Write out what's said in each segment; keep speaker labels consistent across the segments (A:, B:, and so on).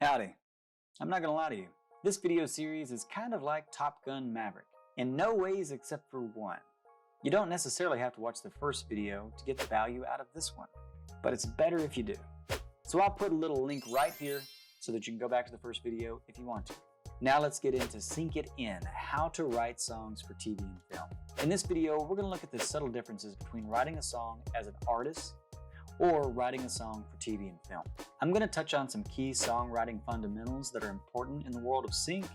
A: Howdy. I'm not gonna lie to you. This video series is kind of like Top Gun Maverick, in no ways except for one. You don't necessarily have to watch the first video to get the value out of this one, but it's better if you do. So I'll put a little link right here so that you can go back to the first video if you want to. Now let's get into Sink It In, how to write songs for TV and film. In this video, we're gonna look at the subtle differences between writing a song as an artist or writing a song for TV and film. I'm going to touch on some key songwriting fundamentals that are important in the world of sync,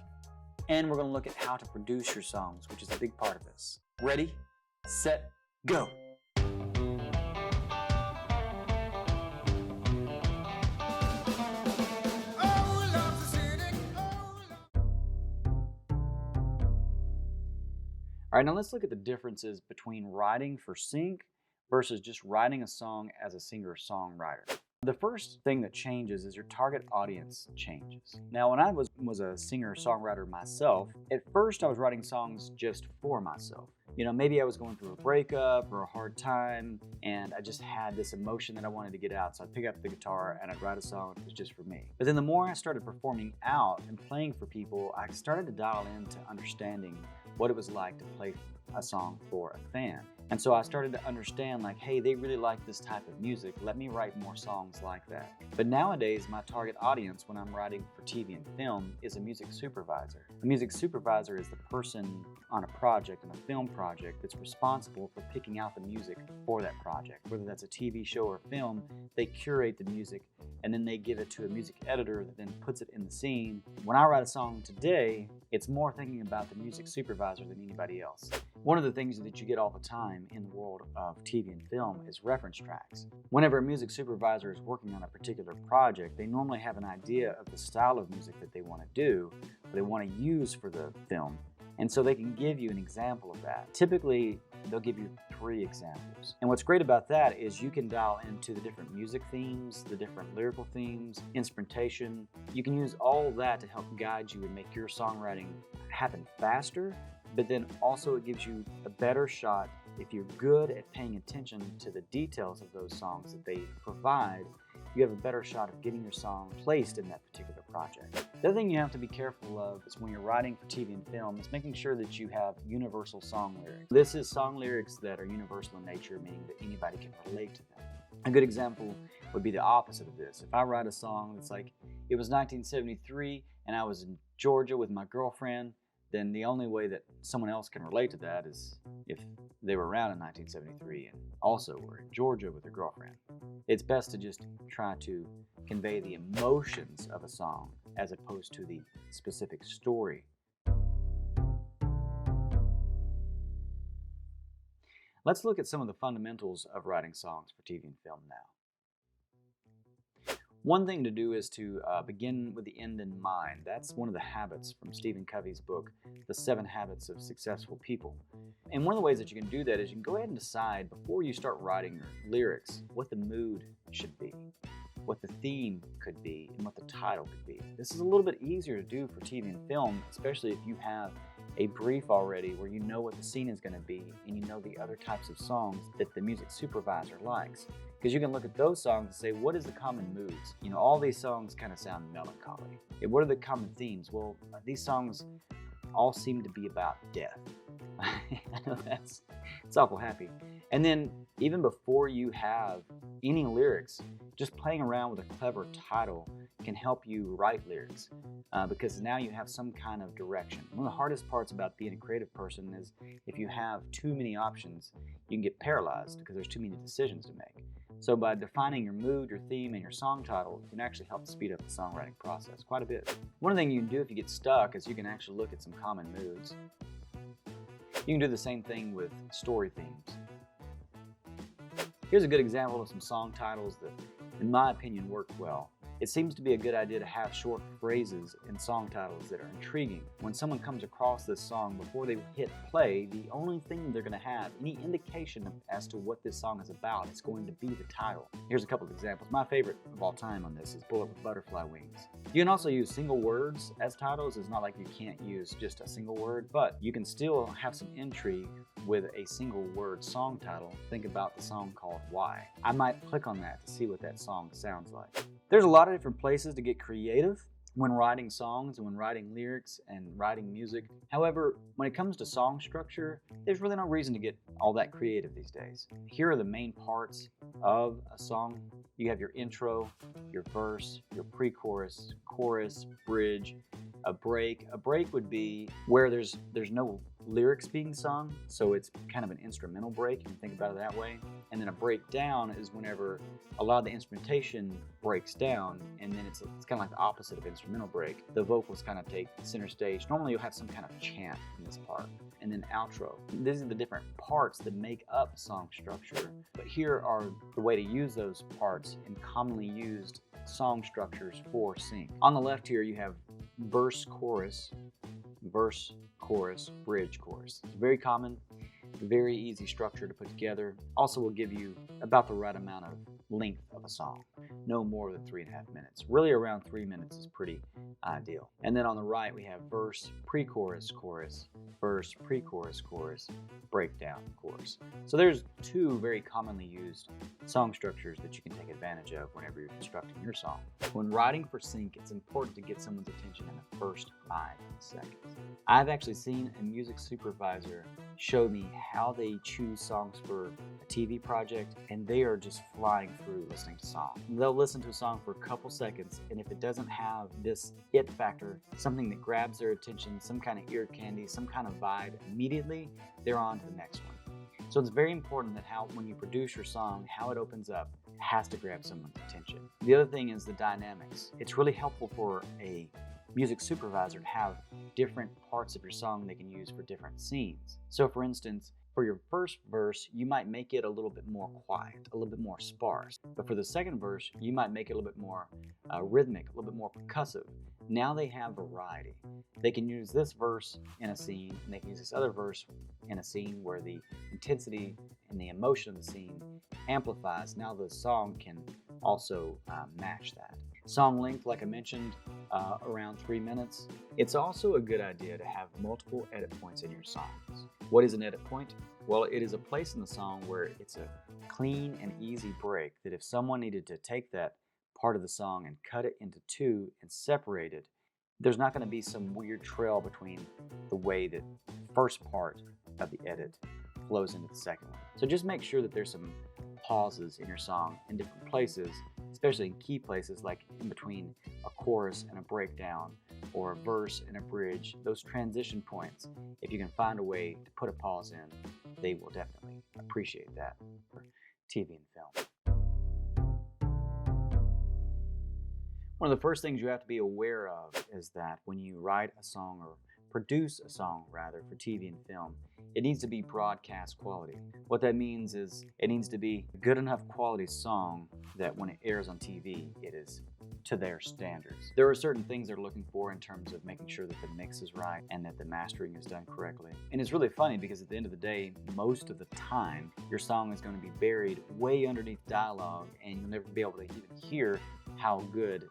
A: and we're going to look at how to produce your songs, which is a big part of this. Ready, set, go! All right, now let's look at the differences between writing for sync versus just writing a song as a singer-songwriter. The first thing that changes is your target audience changes. Now, when I was a singer-songwriter myself, at first I was writing songs just for myself. You know, maybe I was going through a breakup or a hard time, and I just had this emotion that I wanted to get out, so I'd pick up the guitar and I'd write a song that was just for me. But then the more I started performing out and playing for people, I started to dial into understanding what it was like to play a song for a fan. And so I started to understand, like, hey, they really like this type of music. Let me write more songs like that. But nowadays, my target audience when I'm writing for TV and film is a music supervisor. A music supervisor is the person on a project, on a film project, that's responsible for picking out the music for that project. Whether that's a TV show or film, they curate the music and then they give it to a music editor that then puts it in the scene. When I write a song today, it's more thinking about the music supervisor than anybody else. One of the things that you get all the time in the world of TV and film is reference tracks. Whenever a music supervisor is working on a particular project, they normally have an idea of the style of music that they want to do, or they want to use for the film. And so they can give you an example of that. Typically, they'll give you 3 examples. And what's great about that is you can dial into the different music themes, the different lyrical themes, instrumentation. You can use all of that to help guide you and make your songwriting happen faster, but then also it gives you a better shot. If you're good at paying attention to the details of those songs that they provide, you have a better shot of getting your song placed in that particular project. The other thing you have to be careful of is when you're writing for TV and film is making sure that you have universal song lyrics. This is song lyrics that are universal in nature, meaning that anybody can relate to them. A good example would be the opposite of this. If I write a song that's like, it was 1973 and I was in Georgia with my girlfriend, then the only way that someone else can relate to that is if they were around in 1973 and also were in Georgia with their girlfriend. It's best to just try to convey the emotions of a song as opposed to the specific story. Let's look at some of the fundamentals of writing songs for TV and film now. One thing to do is to begin with the end in mind. That's one of the habits from Stephen Covey's book, The 7 Habits of Successful People. And one of the ways that you can do that is you can go ahead and decide before you start writing your lyrics what the mood should be, what the theme could be, and what the title could be. This is a little bit easier to do for TV and film, especially if you have a brief already where you know what the scene is going to be and you know the other types of songs that the music supervisor likes. Because you can look at those songs and say, what is the common moods? You know, all these songs kind of sound melancholy. What are the common themes? Well, these songs all seem to be about death. I know it's awful happy. And then even before you have any lyrics, just playing around with a clever title can help you write lyrics because now you have some kind of direction. One of the hardest parts about being a creative person is if you have too many options, you can get paralyzed because there's too many decisions to make. So by defining your mood, your theme, and your song title, you can actually help speed up the songwriting process quite a bit. One thing you can do if you get stuck is you can actually look at some common moods. You can do the same thing with story themes. Here's a good example of some song titles that, in my opinion, work well. It seems to be a good idea to have short phrases in song titles that are intriguing. When someone comes across this song before they hit play, the only thing they're going to have, any indication as to what this song is about, is going to be the title. Here's a couple of examples. My favorite of all time on this is Bullet with Butterfly Wings. You can also use single words as titles. It's not like you can't use just a single word, but you can still have some intrigue with a single word song title. Think about the song called Why. I might click on that to see what that song sounds like. There's a lot of different places to get creative. when writing songs and when writing lyrics and writing music. However, when it comes to song structure, there's really no reason to get all that creative these days. Here are the main parts of a song. You have your intro, your verse, your pre-chorus, chorus, bridge, a break. A break would be where there's no lyrics being sung, so it's kind of an instrumental break. You can think about it that way. And then a breakdown is whenever a lot of the instrumentation breaks down, and then it's kind of like the opposite of instrumental break. The vocals kind of take center stage. Normally you'll have some kind of chant in this part. And then outro. These are the different parts that make up song structure. But here are the way to use those parts in commonly used song structures for sync. On the left here you have verse, chorus, bridge, chorus. It's very common, very easy structure to put together. Also will give you about the right amount of length of a song, no more than 3.5 minutes. Really around 3 minutes is pretty ideal. And then on the right we have verse, pre-chorus, chorus, verse, pre-chorus, chorus, breakdown, chorus. So there's two very commonly used song structures that you can take advantage of whenever you're constructing your song. When writing for sync, it's important to get someone's attention in the first 5 seconds. I've actually seen a music supervisor show me how they choose songs for a TV project, and they are just flying through listening to songs. They'll listen to a song for a couple seconds, and if it doesn't have this it factor, something that grabs their attention, some kind of ear candy, some kind of vibe, immediately they're on to the next one. So it's very important that when you produce your song, how it opens up has to grab someone's attention. The other thing is the dynamics. It's really helpful for a music supervisor to have different parts of your song they can use for different scenes. So for instance, for your first verse, you might make it a little bit more quiet, a little bit more sparse. But for the second verse, you might make it a little bit more rhythmic, a little bit more percussive. Now they have variety. They can use this verse in a scene, and they can use this other verse in a scene where the intensity and the emotion of the scene amplifies. Now the song can also match that. Song length, like I mentioned, around 3 minutes. It's also a good idea to have multiple edit points in your songs. What is an edit point? Well, it is a place in the song where it's a clean and easy break that if someone needed to take that part of the song and cut it into two and separate it, there's not going to be some weird trail between the way that the first part of the edit flows into the second one. So just make sure that there's some pauses in your song in different places, especially in key places like in between a chorus and a breakdown or a verse and a bridge. Those transition points, if you can find a way to put a pause in, they will definitely appreciate that for TV and film. One of the first things you have to be aware of is that when you write a song or produce a song rather for TV and film, it needs to be broadcast quality. What that means is it needs to be a good enough quality song that when it airs on TV, it is to their standards. There are certain things they're looking for in terms of making sure that the mix is right and that the mastering is done correctly. And it's really funny because at the end of the day, most of the time, your song is going to be buried way underneath dialogue and you'll never be able to even hear how good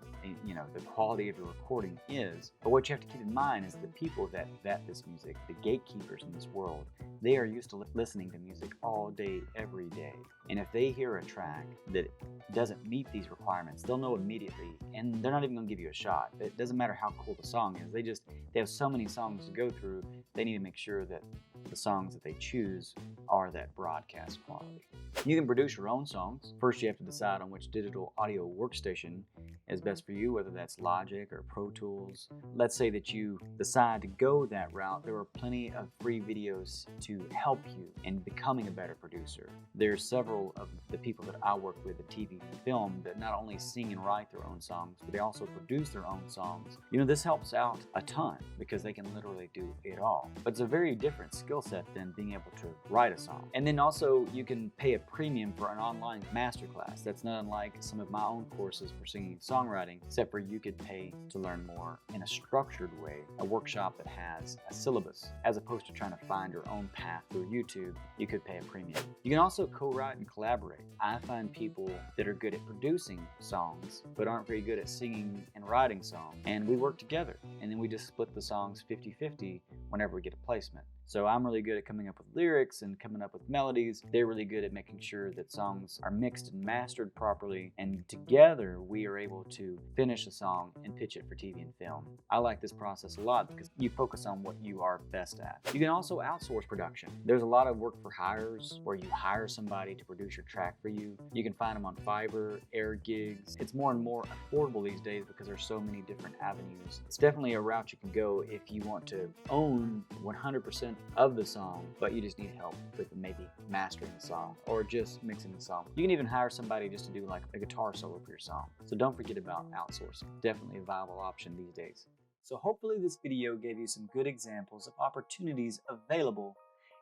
A: the quality of your recording is. But what you have to keep in mind is the people that vet this music, the gatekeepers in this world, they are used to listening to music all day, every day. And if they hear a track that doesn't meet these requirements, they'll know immediately, and they're not even going to give you a shot. It doesn't matter how cool the song is. They have so many songs to go through, they need to make sure that the songs that they choose are that broadcast quality. You can produce your own songs. First, you have to decide on which digital audio workstation is best for you, whether that's Logic or Pro Tools. Let's say that you decide to go that route. There are plenty of free videos to help you in becoming a better producer. There's several of the people that I work with in TV and film that not only sing and write their own songs, but they also produce their own songs. This helps out a ton because they can literally do it all. But it's a very different skill set than being able to write a song. And then also you can pay a premium for an online masterclass. That's not unlike some of my own courses for singing and songwriting, except for you could pay to learn more in a structured way, a workshop that has a syllabus. As opposed to trying to find your own path through YouTube, you could pay a premium. You can also co-write and collaborate. I find people that are good at producing songs, but aren't very good at singing and writing songs, and we work together, and then we just split the songs 50-50 whenever we get a placement. So I'm really good at coming up with lyrics and coming up with melodies. They're really good at making sure that songs are mixed and mastered properly, and together we are able to finish a song and pitch it for TV and film. I like this process a lot because you focus on what you are best at. You can also outsource production. There's a lot of work for hires where you hire somebody to produce your track for you. You can find them on Fiverr, Air Gigs. It's more and more affordable these days because there's so many different avenues. It's definitely a route you can go if you want to own 100% of the song, but you just need help with maybe mastering the song or just mixing the song. You can even hire somebody just to do like a guitar solo for your song. So don't forget about outsourcing. Definitely a viable option these days. So hopefully this video gave you some good examples of opportunities available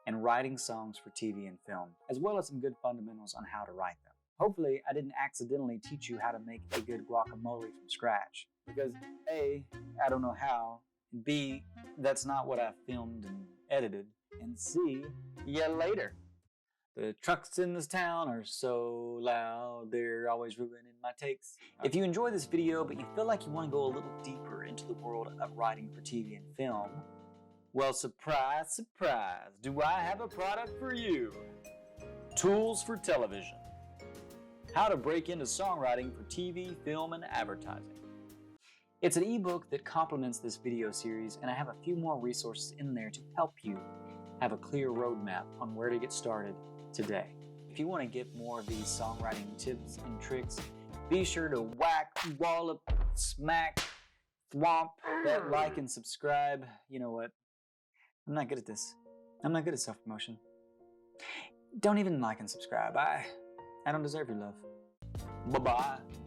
A: in writing songs for TV and film, as well as some good fundamentals on how to write them. Hopefully I didn't accidentally teach you how to make a good guacamole from scratch, because A, I don't know how, and B, that's not what I filmed and edited, and C, yeah, later. The trucks in this town are so loud, they're always ruining my takes. If you enjoyed this video, but you feel like you want to go a little deeper into the world of writing for TV and film, well, surprise, surprise, do I have a product for you? Tools for Television. How to break into songwriting for TV, film, and advertising. It's an ebook that complements this video series, and I have a few more resources in there to help you have a clear roadmap on where to get started today. If you want to get more of these songwriting tips and tricks, be sure to whack, wallop, smack, thwomp that like and subscribe. You know what? I'm not good at this. I'm not good at self-promotion. Don't even like and subscribe. I don't deserve your love. Bye-bye.